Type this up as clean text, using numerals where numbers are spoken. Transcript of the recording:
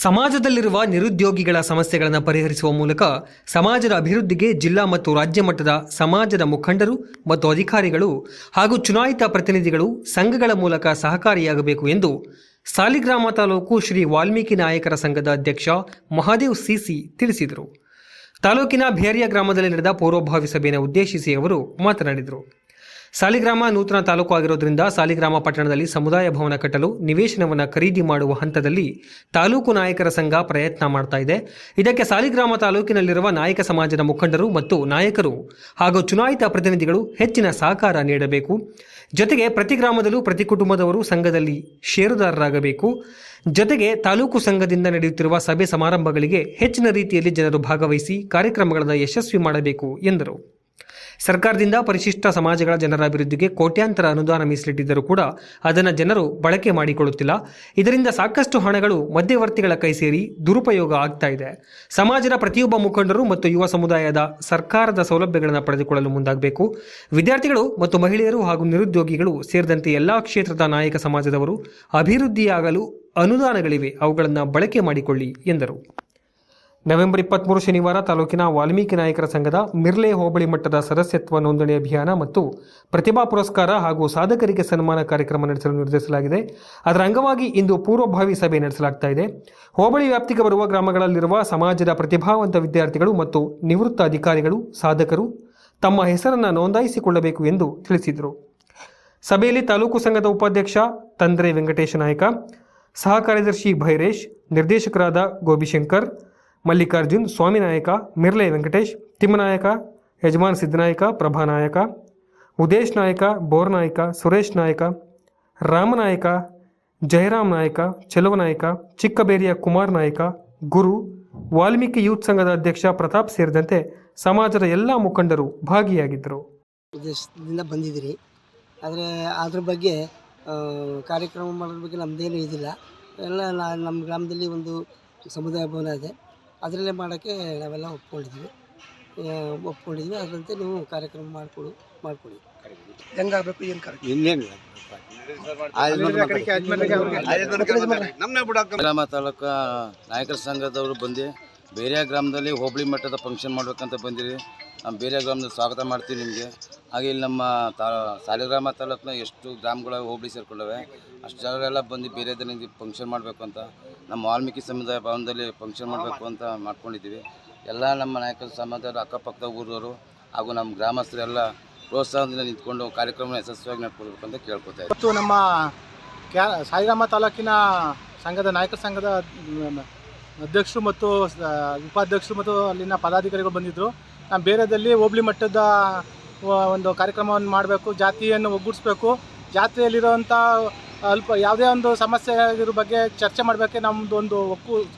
ಸಮಾಜದಲ್ಲಿರುವ ನಿರುದ್ಯೋಗಿಗಳ ಸಮಸ್ಯೆಗಳನ್ನು ಪರಿಹರಿಸುವ ಮೂಲಕ ಸಮಾಜದ ಅಭಿವೃದ್ಧಿಗೆ ಜಿಲ್ಲಾ ಮತ್ತು ರಾಜ್ಯ ಮಟ್ಟದ ಸಮಾಜದ ಮುಖಂಡರು ಮತ್ತು ಅಧಿಕಾರಿಗಳು ಹಾಗೂ ಚುನಾಯಿತ ಪ್ರತಿನಿಧಿಗಳು ಸಂಘಗಳ ಮೂಲಕ ಸಹಕಾರಿಯಾಗಬೇಕು ಎಂದು ಸಾಲಿಗ್ರಾಮ ತಾಲೂಕು ಶ್ರೀ ವಾಲ್ಮೀಕಿ ನಾಯಕರ ಸಂಘದ ಅಧ್ಯಕ್ಷ ಮಹಾದೇವ್ ಸಿಸಿ ತಿಳಿಸಿದರು. ತಾಲೂಕಿನ ಭೇರಿಯ ಗ್ರಾಮದಲ್ಲಿ ನಡೆದ ಪೂರ್ವಭಾವಿ ಸಭೆಯನ್ನು ಉದ್ದೇಶಿಸಿ ಅವರು ಮಾತನಾಡಿದರು. ಸಾಲಿಗ್ರಾಮ ನೂತನ ತಾಲೂಕು ಆಗಿರೋದ್ರಿಂದ ಸಾಲಿಗ್ರಾಮ ಪಟ್ಟಣದಲ್ಲಿ ಸಮುದಾಯ ಭವನ ಕಟ್ಟಲು ನಿವೇಶನವನ್ನು ಖರೀದಿ ಮಾಡುವ ಹಂತದಲ್ಲಿ ತಾಲೂಕು ನಾಯಕರ ಸಂಘ ಪ್ರಯತ್ನ ಮಾಡ್ತಾ ಇದೆ. ಇದಕ್ಕೆ ಸಾಲಿಗ್ರಾಮ ತಾಲೂಕಿನಲ್ಲಿರುವ ನಾಯಕ ಸಮಾಜದ ಮುಖಂಡರು ಮತ್ತು ನಾಯಕರು ಹಾಗೂ ಚುನಾಯಿತ ಪ್ರತಿನಿಧಿಗಳು ಹೆಚ್ಚಿನ ಸಹಕಾರ ನೀಡಬೇಕು. ಜೊತೆಗೆ ಪ್ರತಿ ಗ್ರಾಮದಲ್ಲೂ ಪ್ರತಿ ಕುಟುಂಬದವರು ಸಂಘದಲ್ಲಿ ಷೇರುದಾರರಾಗಬೇಕು. ಜೊತೆಗೆ ತಾಲೂಕು ಸಂಘದಿಂದ ನಡೆಯುತ್ತಿರುವ ಸಭೆ ಸಮಾರಂಭಗಳಿಗೆ ಹೆಚ್ಚಿನ ರೀತಿಯಲ್ಲಿ ಜನರು ಭಾಗವಹಿಸಿ ಕಾರ್ಯಕ್ರಮಗಳನ್ನು ಯಶಸ್ವಿ ಮಾಡಬೇಕು ಎಂದರು. ಸರ್ಕಾರದಿಂದ ಪರಿಶಿಷ್ಟ ಸಮಾಜಗಳ ಜನರ ಅಭಿವೃದ್ಧಿಗೆ ಕೋಟ್ಯಾಂತರ ಅನುದಾನ ಮೀಸಲಿಟ್ಟಿದ್ದರೂ ಕೂಡ ಅದನ್ನು ಜನರು ಬಳಕೆ ಮಾಡಿಕೊಳ್ಳುತ್ತಿಲ್ಲ. ಇದರಿಂದ ಸಾಕಷ್ಟು ಹಣಗಳು ಮಧ್ಯವರ್ತಿಗಳ ಕೈ ಸೇರಿ ದುರುಪಯೋಗ ಆಗ್ತಾ ಇದೆ. ಸಮಾಜದ ಪ್ರತಿಯೊಬ್ಬ ಮುಖಂಡರು ಮತ್ತು ಯುವ ಸಮುದಾಯದ ಸರ್ಕಾರದ ಸೌಲಭ್ಯಗಳನ್ನು ಪಡೆದುಕೊಳ್ಳಲು ಮುಂದಾಗಬೇಕು. ವಿದ್ಯಾರ್ಥಿಗಳು ಮತ್ತು ಮಹಿಳೆಯರು ಹಾಗೂ ನಿರುದ್ಯೋಗಿಗಳು ಸೇರಿದಂತೆ ಎಲ್ಲ ಕ್ಷೇತ್ರದ ನಾಯಕ ಸಮಾಜದವರು ಅಭಿವೃದ್ಧಿಯಾಗಲು ಅನುದಾನಗಳಿವೆ, ಅವುಗಳನ್ನು ಬಳಕೆ ಮಾಡಿಕೊಳ್ಳಿ ಎಂದರು. ನವೆಂಬರ್ 23 ಶನಿವಾರ ತಾಲೂಕಿನ ವಾಲ್ಮೀಕಿ ನಾಯಕರ ಸಂಘದ ಮಿರ್ಲೆ ಹೋಬಳಿ ಮಟ್ಟದ ಸದಸ್ಯತ್ವ ನೋಂದಣಿ ಅಭಿಯಾನ ಮತ್ತು ಪ್ರತಿಭಾ ಪುರಸ್ಕಾರ ಹಾಗೂ ಸಾಧಕರಿಗೆ ಸನ್ಮಾನ ಕಾರ್ಯಕ್ರಮ ನಡೆಸಲು ನಿರ್ಧರಿಸಲಾಗಿದೆ. ಅದರ ಅಂಗವಾಗಿ ಇಂದು ಪೂರ್ವಭಾವಿ ಸಭೆ ನಡೆಸಲಾಗ್ತಾ ಇದೆ. ಹೋಬಳಿ ವ್ಯಾಪ್ತಿಗೆ ಬರುವ ಗ್ರಾಮಗಳಲ್ಲಿರುವ ಸಮಾಜದ ಪ್ರತಿಭಾವಂತ ವಿದ್ಯಾರ್ಥಿಗಳು ಮತ್ತು ನಿವೃತ್ತ ಅಧಿಕಾರಿಗಳು, ಸಾಧಕರು ತಮ್ಮ ಹೆಸರನ್ನು ನೋಂದಾಯಿಸಿಕೊಳ್ಳಬೇಕು ಎಂದು ತಿಳಿಸಿದರು. ಸಭೆಯಲ್ಲಿ ತಾಲೂಕು ಸಂಘದ ಉಪಾಧ್ಯಕ್ಷ ತಂದ್ರೆ ವೆಂಕಟೇಶ ನಾಯಕ, ಸಹ ಕಾರ್ಯದರ್ಶಿ ಭೈರೇಶ್, ನಿರ್ದೇಶಕರಾದ ಗೋಬಿಶಂಕರ್, ಮಲ್ಲಿಕಾರ್ಜುನ್, ಸ್ವಾಮಿ ನಾಯಕ, ಮಿರ್ಲೆ ವೆಂಕಟೇಶ್, ತಿಮ್ಮನಾಯಕ, ಯಜಮಾನ್ ಸಿದ್ದನಾಯಕ, ಪ್ರಭಾ ನಾಯಕ, ಉದೇಶ್ ನಾಯಕ, ಬೋರ್ ನಾಯಕ, ಸುರೇಶ್ ನಾಯಕ, ರಾಮನಾಯಕ, ಜಯರಾಮ್ ನಾಯಕ, ಚೆಲುವನಾಯಕ, ಚಿಕ್ಕಬೇರಿಯ ಕುಮಾರ್ ನಾಯಕ, ಗುರು, ವಾಲ್ಮೀಕಿ ಯೂತ್ ಸಂಘದ ಅಧ್ಯಕ್ಷ ಪ್ರತಾಪ್ ಸೇರಿದಂತೆ ಸಮಾಜದ ಎಲ್ಲ ಮುಖಂಡರು ಭಾಗಿಯಾಗಿದ್ದರು. ಉದ್ದೇಶದಿಂದ ಬಂದಿದ್ದೀರಿ, ಆದರೆ ಅದ್ರ ಬಗ್ಗೆ ಕಾರ್ಯಕ್ರಮ ಮಾಡೋದ್ರ ಬಗ್ಗೆ ನಮ್ಮದೇನು ಇದಿಲ್ಲ. ಎಲ್ಲ ನಮ್ಮ ಗ್ರಾಮದಲ್ಲಿ ಒಂದು ಸಮುದಾಯ ಭವನ ಇದೆ, ಅದರಲ್ಲೇ ಮಾಡೋಕ್ಕೆ ನಾವೆಲ್ಲ ಒಪ್ಕೊಂಡಿದ್ವಿ. ಅದರಂತೆ ನೀವು ಕಾರ್ಯಕ್ರಮ ಮಾಡಿಕೊಡಿ. ಹೆಂಗಾಗಬೇಕು ಏನು ಗ್ರಾಮ ತಾಲೂಕು ನಾಯಕರ ಸಂಘದವರು ಬಂದು ಬೇರೆ ಗ್ರಾಮದಲ್ಲಿ ಹೋಬಳಿ ಮಟ್ಟದ ಫಂಕ್ಷನ್ ಮಾಡ್ಬೇಕಂತ ಬಂದಿರಿ. ನಾವು ಬೇರೆ ಗ್ರಾಮದಲ್ಲಿ ಸ್ವಾಗತ ಮಾಡ್ತೀವಿ ನಿಮಗೆ. ಹಾಗೆ ಇಲ್ಲಿ ನಮ್ಮ ಸಾಲಿಗ್ರಾಮ ತಾಲೂಕಿನ ಎಷ್ಟು ಗ್ರಾಮಗಳ ಹೋಬಳಿ ಸೇರ್ಕೊಳ್ಳವೆ ಅಷ್ಟು ಜನರೆಲ್ಲ ಬಂದು ಬೇರೆ ದಿನ ಫಂಕ್ಷನ್ ಮಾಡಬೇಕು ಅಂತ ನಮ್ಮ ವಾಲ್ಮೀಕಿ ಸಮುದಾಯ ಭವನದಲ್ಲಿ ಫಂಕ್ಷನ್ ಮಾಡಬೇಕು ಅಂತ ಮಾಡ್ಕೊಂಡಿದ್ದೀವಿ. ಎಲ್ಲ ನಮ್ಮ ನಾಯಕರ ಸಮಾಜದ ಅಕ್ಕಪಕ್ಕದ ಊರವರು ಹಾಗೂ ನಮ್ಮ ಗ್ರಾಮಸ್ಥರೆಲ್ಲ ಪ್ರೋತ್ಸಾಹದಿಂದ ನಿಂತ್ಕೊಂಡು ಕಾರ್ಯಕ್ರಮ ಯಶಸ್ವಿಯಾಗಿ ನಡ್ಕೊಳ್ಬೇಕು ಅಂತ ಕೇಳ್ಕೊತಾ ಇದ್ದೀವಿ. ಇವತ್ತು ನಮ್ಮ ಸಾಲಿಗ್ರಾಮ ತಾಲೂಕಿನ ಸಂಘದ ನಾಯಕರ ಸಂಘದ ಅಧ್ಯಕ್ಷರು ಮತ್ತು ಉಪಾಧ್ಯಕ್ಷರು ಮತ್ತು ಅಲ್ಲಿನ ಪದಾಧಿಕಾರಿಗಳು ಬಂದಿದ್ದರು. ನಾವು ಬೇರೆದಲ್ಲಿ ಹೋಬಳಿ ಮಟ್ಟದ ಒಂದು ಕಾರ್ಯಕ್ರಮವನ್ನು ಮಾಡಬೇಕು, ಜಾತಿಯನ್ನು ಒಗ್ಗೂಡಿಸ್ಬೇಕು, ಜಾತಿಯಲ್ಲಿರುವಂಥ ಯಾವುದೇ ಒಂದು ಸಮಸ್ಯೆ ಇರೋ ಬಗ್ಗೆ ಚರ್ಚೆ ಮಾಡಬೇಕೆ ನಮ್ಮದು ಒಂದು